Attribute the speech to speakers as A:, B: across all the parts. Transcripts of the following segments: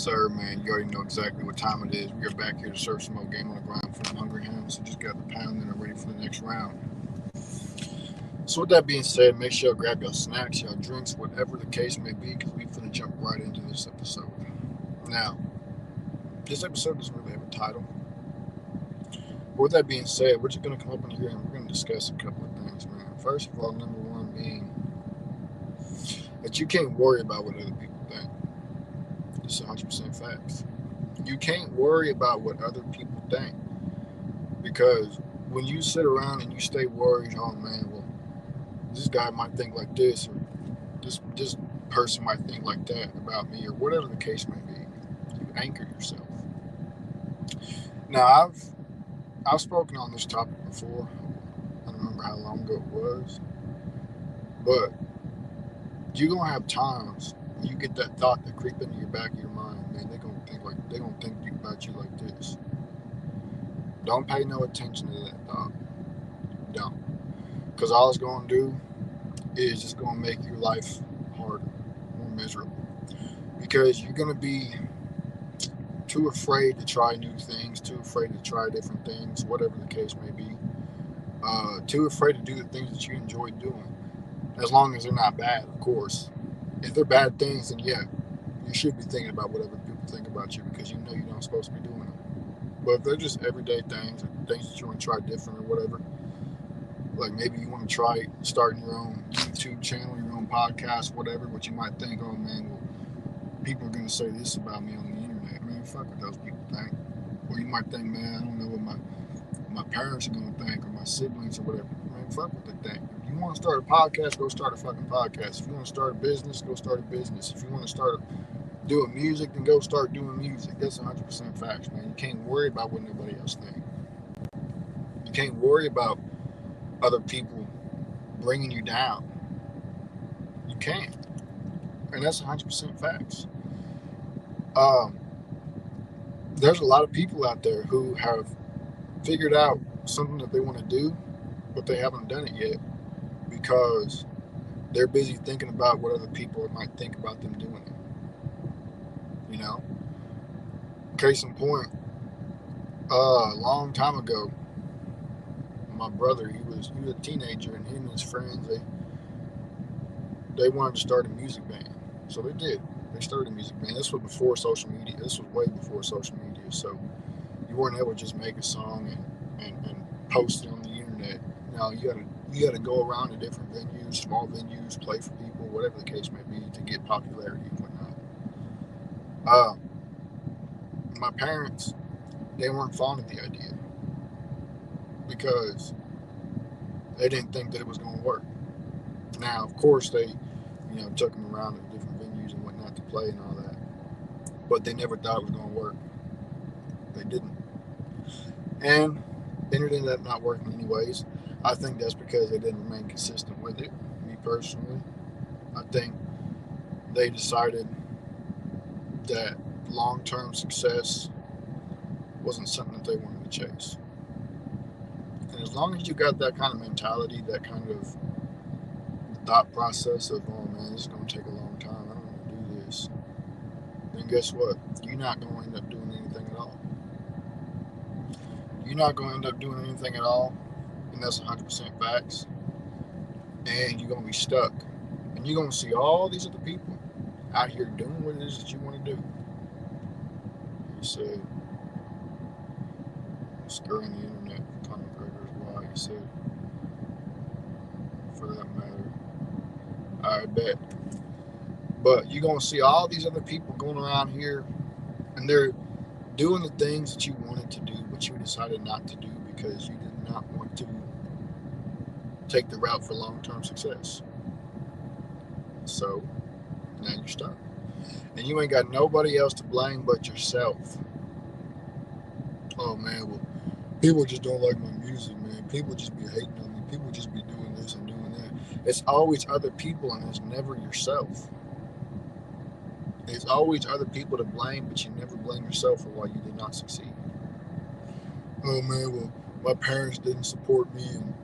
A: sir, man. You already know exactly what time it is. We are back here to serve some more game on the grind for the hungry hounds. So just got the pound and are ready for the next round. So with that being said, make sure you grab your snacks, your drinks, whatever the case may be, because we finna jump right into this episode. Now, this episode doesn't really have a title. But with that being said, we're just gonna come up in here and we're gonna discuss a couple of things, man. First of all, number one being that you can't worry about what other people think. It's 100% facts. You can't worry about what other people think because when you sit around and you stay worried, oh man, well, this guy might think like this, or this person might think like that about me, or whatever the case may be, you anchor yourself. Now, I've spoken on this topic before. I don't remember how long ago it was, but you're gonna have times when you get that thought that creep into your back of your mind, man. They're gonna think about you like this. Don't pay no attention to that thought. Don't, because all it's gonna do is just gonna make your life harder, more miserable. Because you're gonna be too afraid to try new things, too afraid to try different things, whatever the case may be. Too afraid to do the things that you enjoy doing, as long as they're not bad, of course. If they're bad things, then yeah, you should be thinking about what other people think about you because you know you're not supposed to be doing them. But if they're just everyday things, or things that you want to try different or whatever, like maybe you want to try starting your own YouTube channel, your own podcast, whatever, but you might think, oh man, well, people are going to say this about me on the internet. Man, fuck what those people think. Or you might think, man, I don't know what my parents are going to think, or my siblings or whatever. Man, fuck what they think. If you want to start a podcast, go start a fucking podcast. If you want to start a business, go start a business. If you want to start doing music, then go start doing music. That's 100% facts, man. You can't worry about what nobody else thinks. You can't worry about other people bringing you down. You can't. And that's 100% facts. There's a lot of people out there who have figured out something that they want to do, but they haven't done it yet because they're busy thinking about what other people might think about them doing it. You know? Case in point, a long time ago, my brother, he was a teenager, and him and his friends, they wanted to start a music band. So they did. They started a music band. This was before social media. This was way before social media. So you weren't able to just make a song and post it on the internet. Now you gotta go around to different venues, small venues, play for people, whatever the case may be, to get popularity and whatnot. My parents, they weren't fond of the idea because they didn't think that it was going to work. Now, of course, they took them around to different venues and whatnot to play and all that, but they never thought it was going to work. They didn't, and it ended up not working anyways. I think that's because they didn't remain consistent with it. Me personally, I think they decided that long-term success wasn't something that they wanted to chase. And as long as you got that kind of mentality, that kind of thought process of, oh man, this is going to take a long time, I don't want to do this, then guess what? You're not going to end up doing anything at all. You're not going to end up doing anything at all, and that's 100% facts. And you're going to be stuck. And you're going to see all these other people out here doing what it is that you want to do. He said, screwing the internet, Conor McGregor is why, he said, for that matter. I bet. But you're going to see all these other people going around here, and they're doing the things that you wanted to do, but you decided not to do because you did not want to take the route for long-term success. So, now you're stuck. And you ain't got nobody else to blame but yourself. Oh man, well, people just don't like my music, man. People just be hating on me. People just be doing this and doing that. It's always other people, and it's never yourself. There's always other people to blame, but you never blame yourself for why you did not succeed. Oh man, well, my parents didn't support me, and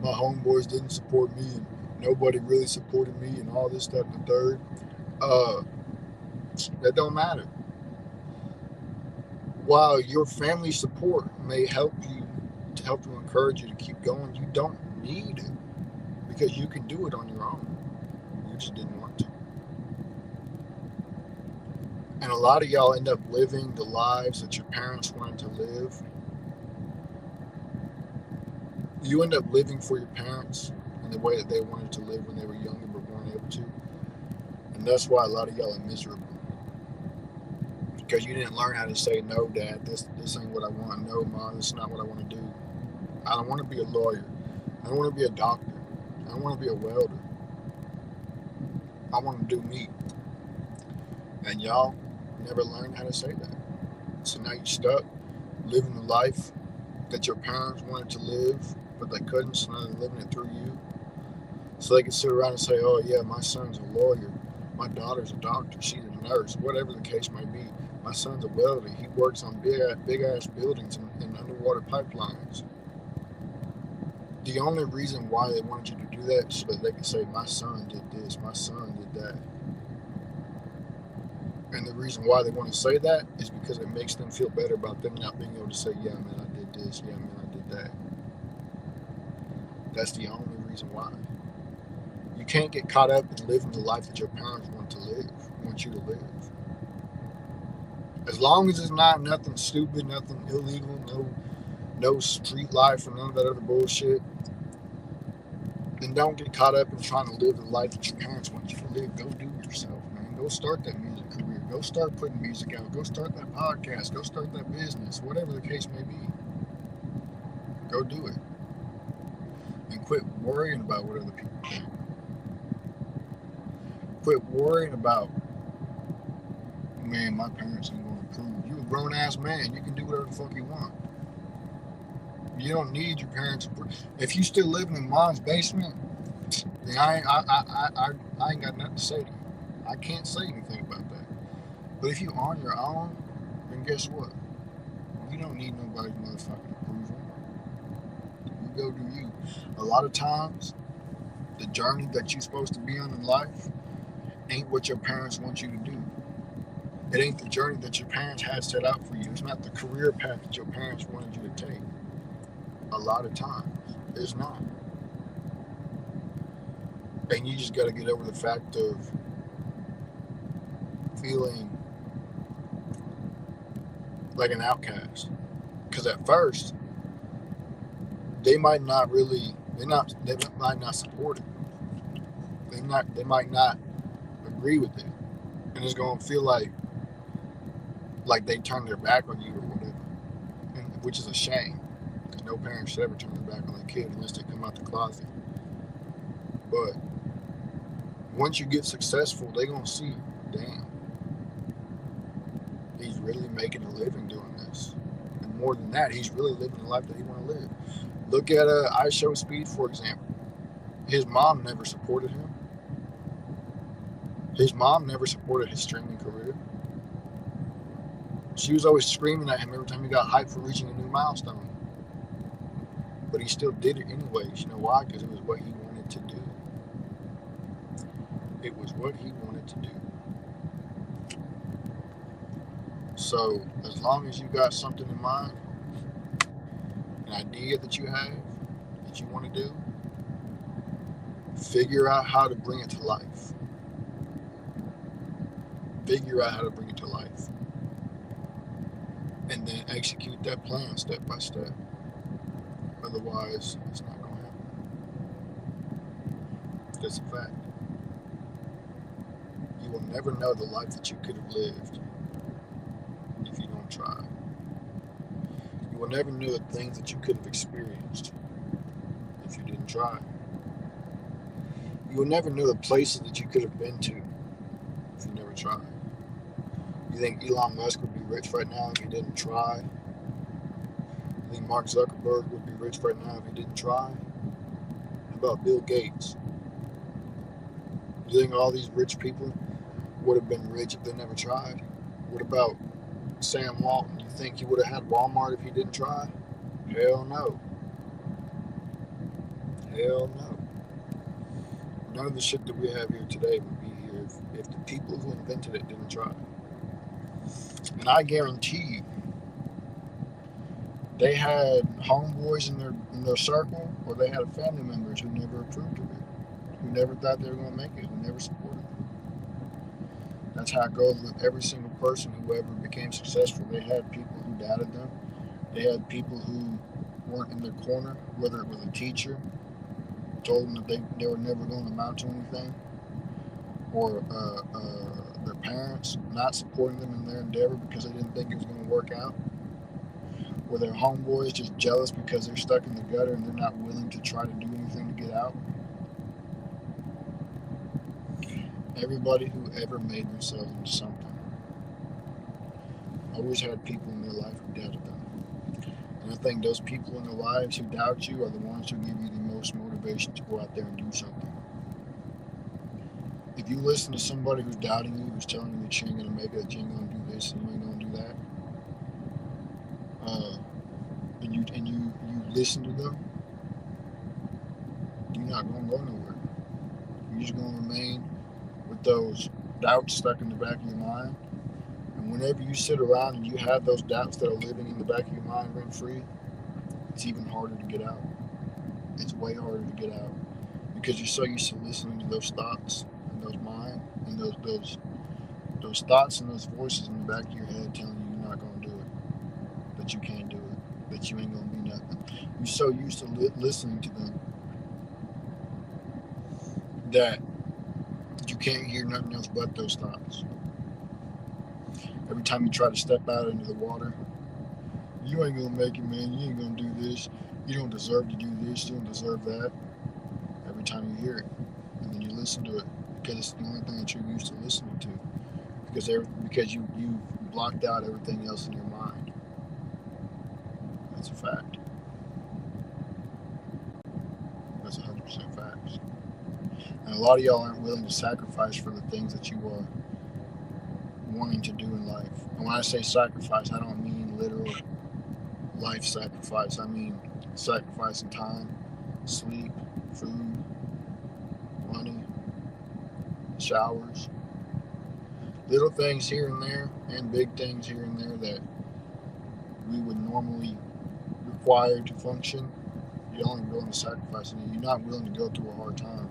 A: my homeboys didn't support me, and nobody really supported me, and all this, that, and the third. That don't matter. While your family support may help you to help you encourage you to keep going, you don't need it because you can do it on your own. You just didn't want to. And a lot of y'all end up living the lives that your parents wanted to live. You end up living for your parents in the way that they wanted to live when they were younger but weren't able to. And that's why a lot of y'all are miserable. Because you didn't learn how to say, no, Dad, this ain't what I want. No, Mom, this is not what I want to do. I don't want to be a lawyer. I don't want to be a doctor. I don't want to be a welder. I want to do me. And y'all never learned how to say that. So now you're stuck living the life that your parents wanted to live, but they couldn't, so now they're living it through you. So they can sit around and say, oh yeah, my son's a lawyer. My daughter's a doctor. She's a nurse. Whatever the case may be. My son's a welder. He works on big ass buildings and underwater pipelines. The only reason why they wanted you to do that is so that they could say, my son did this, my son did that. And the reason why they want to say that is because it makes them feel better about them not being able to say, yeah, man, I did this, yeah, man, I did that. That's the only reason why. You can't get caught up in living the life that your parents want you to live. As long as it's not nothing stupid, nothing illegal, no street life or none of that other bullshit, then don't get caught up in trying to live the life that your parents want you to live. Go do it yourself, man. Go start that music career. Go start putting music out. Go start that podcast. Go start that business. Whatever the case may be. Go do it. And quit worrying about what other people think. Quit worrying about, man, my parents ain't going to approve. You a grown ass man. You can do whatever the fuck you want. You don't need your parents' approval. If you still living in mom's basement, then I ain't got nothing to say to you. I can't say anything about that. But if you're on your own, then guess what? You don't need nobody's motherfucking approval. You go do you. A lot of times, the journey that you're supposed to be on in life ain't what your parents want you to do. It ain't the journey that your parents had set out for you. It's not the career path that your parents wanted you to take. A lot of times, it's not. And you just got to get over the fact of feeling like an outcast. Because at first, they might not support it. They might not agree with it. And it's going to feel like they turn their back on you or whatever. Which is a shame. Because no parent should ever turn their back on their kid unless they come out the closet. But once you get successful, they're going to see, damn, he's really making a living doing this. And more than that, he's really living the life that he want to live. Look at IShowSpeed, for example. His mom never supported him. His mom never supported his streaming career. She was always screaming at him every time he got hyped for reaching a new milestone. But he still did it anyways. You know why? Because it was what he wanted to do. It was what he wanted to do. So, as long as you got something in mind, an idea that you have, that you want to do, figure out how to bring it to life. Figure out how to bring it to life. And then execute that plan step by step. Otherwise, it's not going to happen. That's a fact. You will never know the life that you could have lived if you don't try. You will never know the things that you could have experienced if you didn't try. You will never know the places that you could have been to if you never tried. You think Elon Musk would be rich right now if he didn't try? You think Mark Zuckerberg would be rich right now if he didn't try? How about Bill Gates? You think all these rich people would have been rich if they never tried? What about Sam Walton? You think he would have had Walmart if he didn't try? Hell no. Hell no. None of the shit that we have here today would be here if the people who invented it didn't try. And I guarantee you, they had homeboys in their circle, or they had family members who never approved of it, who never thought they were going to make it, who never supported it. That's how it goes with every single person who ever became successful. They had people who doubted them. They had people who weren't in their corner, whether it was a teacher told them that they were never going to amount to anything, or their parents not supporting them in their endeavor because they didn't think it was going to work out, or their homeboys just jealous because they're stuck in the gutter and they're not willing to try to do anything to get out. Everybody who ever made themselves into something always had people in their life who doubted them. And I think those people in their lives who doubt you are the ones who give you the most motivation to go out there and do something. If you listen to somebody who's doubting you, who's telling you that you ain't gonna make it, that you ain't gonna do this and you ain't gonna do that, and you listen to them, you're not gonna go nowhere. You're just gonna remain with those doubts stuck in the back of your mind. And whenever you sit around and you have those doubts that are living in the back of your mind rent free, it's even harder to get out. It's way harder to get out because you're so used to listening to those thoughts and those mind and those thoughts and those voices in the back of your head telling you you're not going to do it, that you can't do it, that you ain't going to be nothing. You're so used to listening to them that you can't hear nothing else but those thoughts. Every time you try to step out into the water, you ain't going to make it, man. You ain't going to do this. You don't deserve to do this. You don't deserve that. Every time you hear it, and then you listen to it because it's the only thing that you're used to listening to. Because you blocked out everything else in your mind. That's a fact. That's 100% facts. And a lot of y'all aren't willing to sacrifice for the things that you are wanting to do in life. And when I say sacrifice, I don't mean literal life sacrifice. I mean sacrificing time, sleep, food, money, showers, little things here and there, and big things here and there that we would normally require to function. You're only willing to sacrifice it. You're not willing to go through a hard time.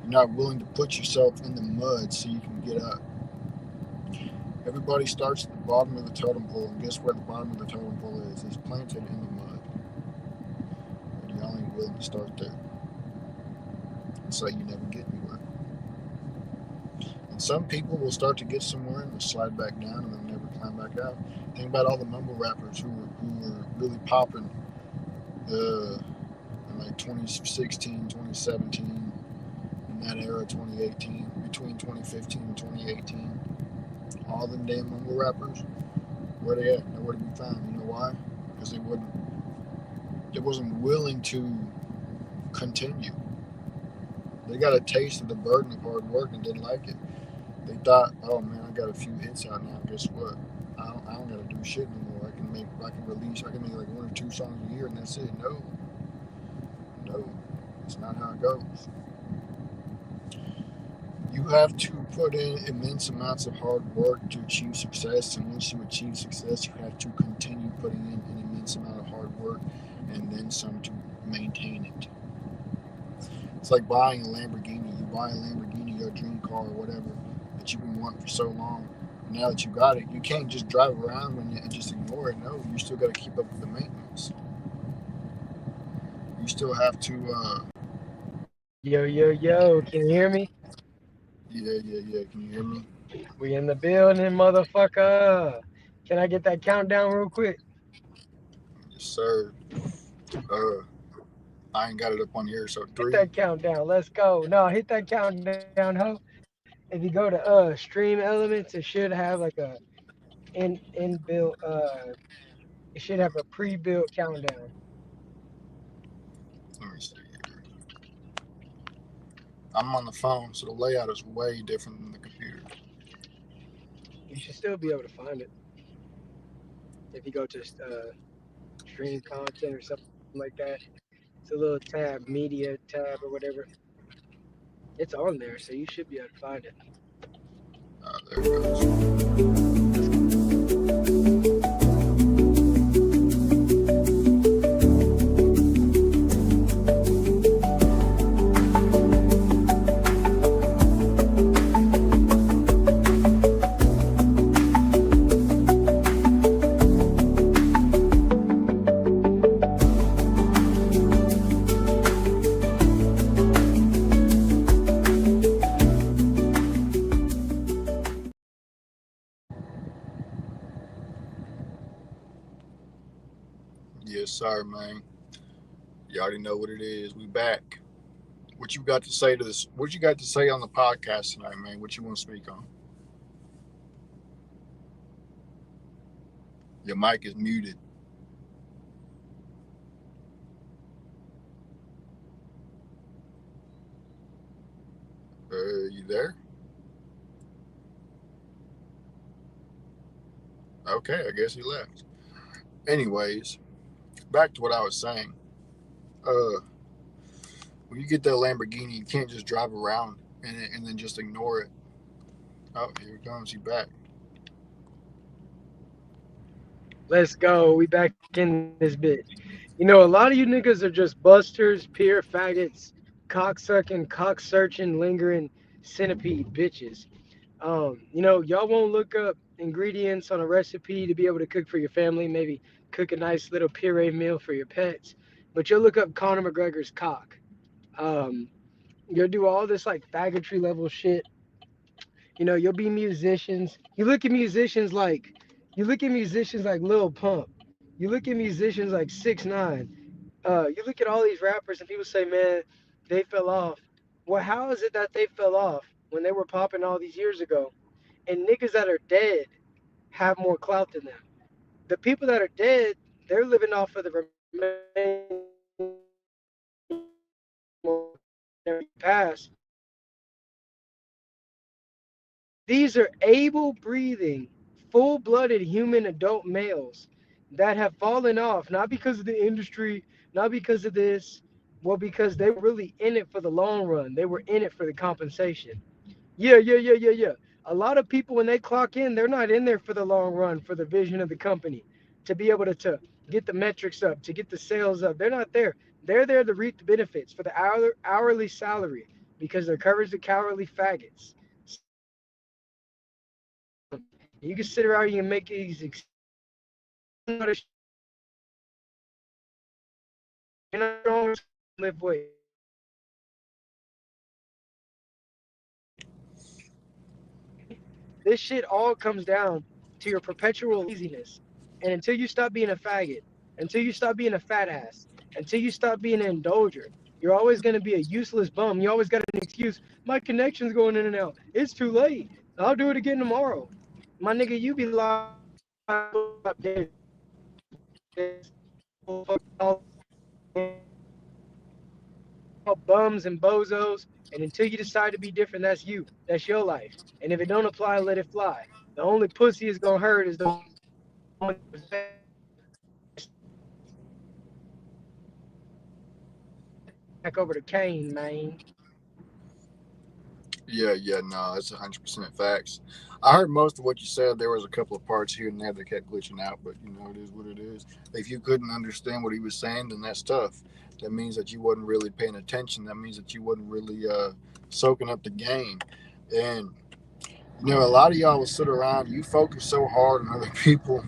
A: You're not willing to put yourself in the mud so you can get up. Everybody starts at the bottom of the totem pole, and guess where the bottom of the totem pole is? It's planted in the mud. And you're only willing to start there. It's like you never get anywhere. And some people will start to get somewhere and they'll slide back down and they'll never climb back out. Think about all the mumble rappers who were really popping in like 2016, 2017, in that era, 2018, between 2015 and 2018. All them damn mumble rappers, where they at? Nowhere to be found. You know why? Because they wasn't willing to continue. They got a taste of the burden of hard work and didn't like it. They thought, oh man, I got a few hits out now. Guess what? I don't got to do shit anymore. I can make like 1 or 2 songs a year and that's it. No, it's not how it goes. You have to put in immense amounts of hard work to achieve success, and once you achieve success, you have to continue putting in an immense amount of hard work and then some to maintain it. It's like buying a Lamborghini. You buy a Lamborghini, your dream car or whatever that you've been wanting for so long. Now that you got it, you can't just drive around and just ignore it. No, you still got to keep up with the maintenance. You still have to.
B: Yo, can you hear me?
A: Yeah. Can you hear me?
B: We in the building, motherfucker. Can I get that countdown real quick?
A: Yes, sir. Uh, I ain't got it up on here. So
B: Hit
A: 3.
B: that countdown. Let's go. No, hit that countdown, ho. If you go to stream elements, it should have like a inbuilt it should have a pre-built countdown.
A: Let me see here. I'm on the phone, so the layout is way different than the computer.
B: You should still be able to find it if you go to stream content or something like that. It's a little tab, media tab or whatever. It's on there, so you should be able to find it.
A: There it goes. Yes, sir, man. You already know what it is. We back. What you got to say to this? What you got to say on the podcast tonight, man? What you want to speak on? Your mic is muted. You there? Okay, I guess he left. Anyways, back to what I was saying. Uh, when you get that Lamborghini, you can't just drive around and then just ignore it. Oh, here it comes. He back.
B: Let's go. We back in this bitch. You know, a lot of you niggas are just busters, pure faggots, cocksucking, cock searching, lingering centipede bitches. You know, y'all won't look up ingredients on a recipe to be able to cook for your family, maybe cook a nice little puree meal for your pets, but you'll look up Conor McGregor's cock. Um, you'll do all this like faggotry level shit. You know, you'll be musicians. You look at musicians like Lil Pump. You look at musicians like 6ix9ine. You look at all these rappers and people say, man, they fell off. Well, how is it that they fell off when they were popping all these years ago? And niggas that are dead have more clout than them. The people that are dead, they're living off of the past. These are able breathing, full blooded human adult males that have fallen off, not because of the industry, not because of this, well, because they were really in it for the long run. They were in it for the compensation. Yeah. A lot of people, when they clock in, they're not in there for the long run, for the vision of the company, to be able to get the metrics up, to get the sales up. They're not there. They're there to reap the benefits for the hourly salary because they're covered the cowardly faggots. You can sit around and make these live with. This shit all comes down to your perpetual laziness. And until you stop being a faggot, until you stop being a fat ass, until you stop being an indulger, you're always going to be a useless bum. You always got an excuse. My connection's going in and out. It's too late. I'll do it again tomorrow. My nigga, you be lying up there. Bums and bozos. And until you decide to be different, that's you. That's your life. And if it don't apply, let it fly. The only pussy is gonna hurt is the one back over to Kane, man.
A: Yeah, no, that's 100% facts. I heard most of what you said. There was a couple of parts here and there that kept glitching out, but you know, it is what it is. If you couldn't understand what he was saying, then that's tough. That means that you wasn't really paying attention. That means that you wasn't really soaking up the game. And you know, a lot of y'all will sit around. You focus so hard on other people,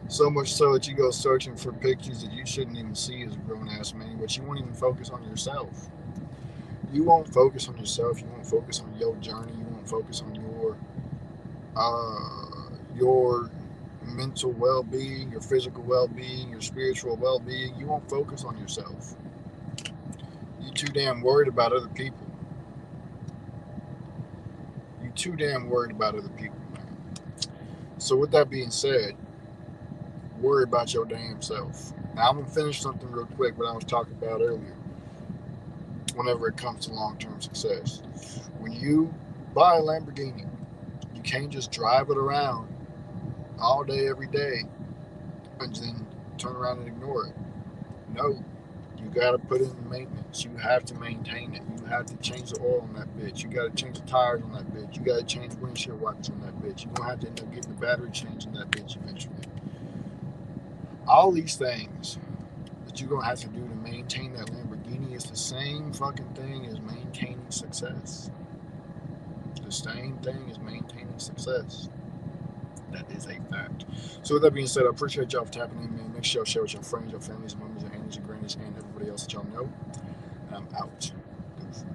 A: so much so that you go searching for pictures that you shouldn't even see as a grown ass man. But you won't even focus on yourself. You won't focus on yourself. You won't focus on your journey. You won't focus on your mental well-being, your physical well-being, your spiritual well-being. You won't focus on yourself. You too damn worried about other people. You too damn worried about other people, man. So with that being said, worry about your damn self. Now I'm gonna finish something real quick what I was talking about earlier. Whenever it comes to long-term success, when you buy a Lamborghini, you can't just drive it around all day, every day, and then turn around and ignore it. No, You got to put in the maintenance. You have to maintain it. You have to change the oil on that bitch. You got to change the tires on that bitch. You got to change windshield wipers on that bitch. You're going to have to end up getting the battery changed on that bitch eventually. All these things that you're going to have to do to maintain that Lamborghini is the same fucking thing as maintaining success. The same thing as maintaining success. That is a fact. So with that being said, I appreciate y'all for tapping in, man. Make sure y'all share with your friends, your families, your mamas, your aunties, your grannies, and everybody else that y'all know. And I'm out. Deuces.